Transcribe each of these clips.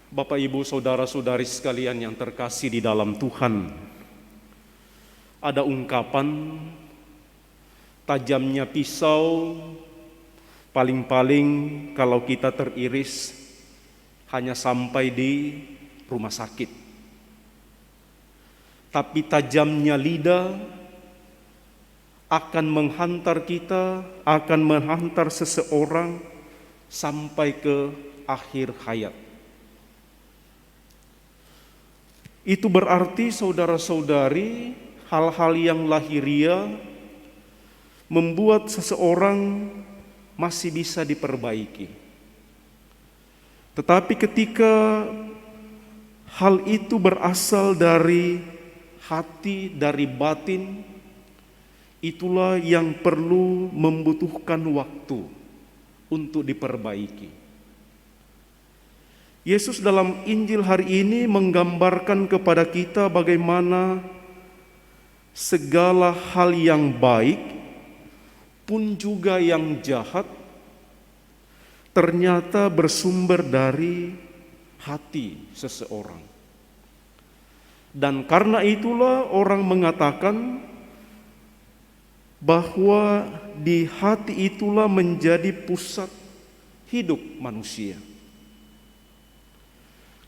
Bapak, Ibu, saudara-saudari sekalian yang terkasih di dalam Tuhan, ada ungkapan tajamnya pisau paling-paling kalau kita teriris hanya sampai di rumah sakit. Tapi tajamnya lidah akan menghantar kita, akan menghantar seseorang sampai ke akhir hayat. Itu berarti saudara-saudari, hal-hal yang lahiria membuat seseorang masih bisa diperbaiki. Tetapi ketika hal itu berasal dari hati, dari batin, itulah yang perlu membutuhkan waktu untuk diperbaiki. Yesus dalam Injil hari ini menggambarkan kepada kita bagaimana segala hal yang baik pun juga yang jahat ternyata bersumber dari hati seseorang. Dan karena itulah orang mengatakan bahwa di hati itulah menjadi pusat hidup manusia.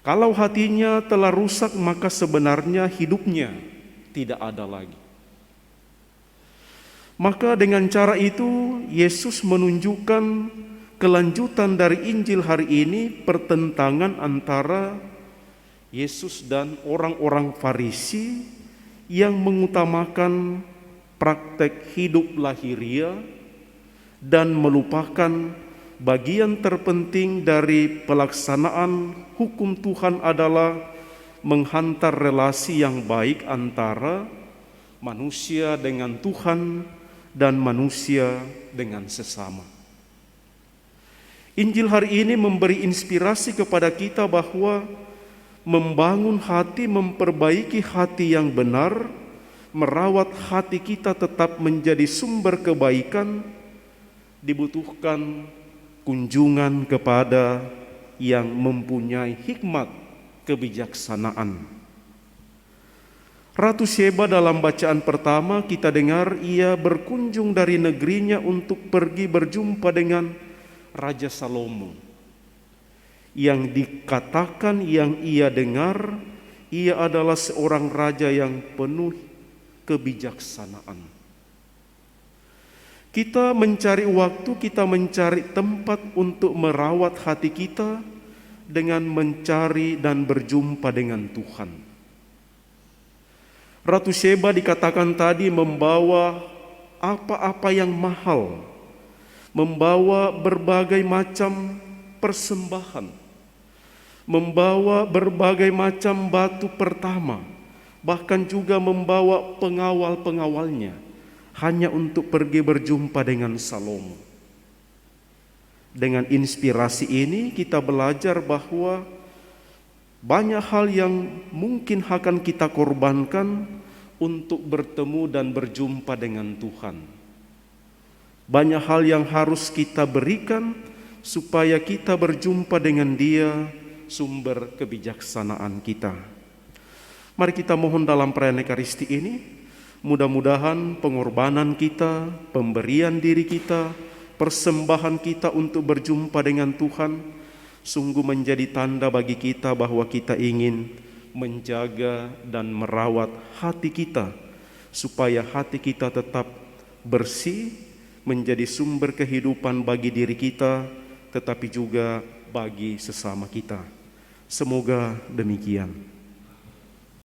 Kalau hatinya telah rusak, maka sebenarnya hidupnya tidak ada lagi. Maka dengan cara itu Yesus menunjukkan kelanjutan dari Injil hari ini, pertentangan antara Yesus dan orang-orang Farisi yang mengutamakan praktek hidup lahiria dan melupakan bagian terpenting dari pelaksanaan hukum Tuhan adalah menghantar relasi yang baik antara manusia dengan Tuhan dan manusia dengan sesama. Injil hari ini memberi inspirasi kepada kita bahwa membangun hati, memperbaiki hati yang benar, merawat hati kita tetap menjadi sumber kebaikan, dibutuhkan kunjungan kepada yang mempunyai hikmat kebijaksanaan. Ratu Sheba dalam bacaan pertama kita dengar ia berkunjung dari negerinya untuk pergi berjumpa dengan Raja Salomo. Yang dikatakan yang ia dengar, ia adalah seorang raja yang penuh kebijaksanaan. Kita mencari waktu, kita mencari tempat untuk merawat hati kita dengan mencari dan berjumpa dengan Tuhan. Ratu Sheba dikatakan tadi membawa apa-apa yang mahal, membawa berbagai macam persembahan, membawa berbagai macam batu pertama, bahkan juga membawa pengawal-pengawalnya hanya untuk pergi berjumpa dengan Salomo. Dengan inspirasi ini kita belajar bahwa banyak hal yang mungkin akan kita korbankan untuk bertemu dan berjumpa dengan Tuhan. Banyak hal yang harus kita berikan supaya kita berjumpa dengan Dia, sumber kebijaksanaan kita. Mari kita mohon dalam perayaan Ekaristi ini, mudah-mudahan pengorbanan kita, pemberian diri kita, persembahan kita untuk berjumpa dengan Tuhan sungguh menjadi tanda bagi kita bahwa kita ingin menjaga dan merawat hati kita supaya hati kita tetap bersih, menjadi sumber kehidupan bagi diri kita tetapi juga bagi sesama kita. Semoga demikian.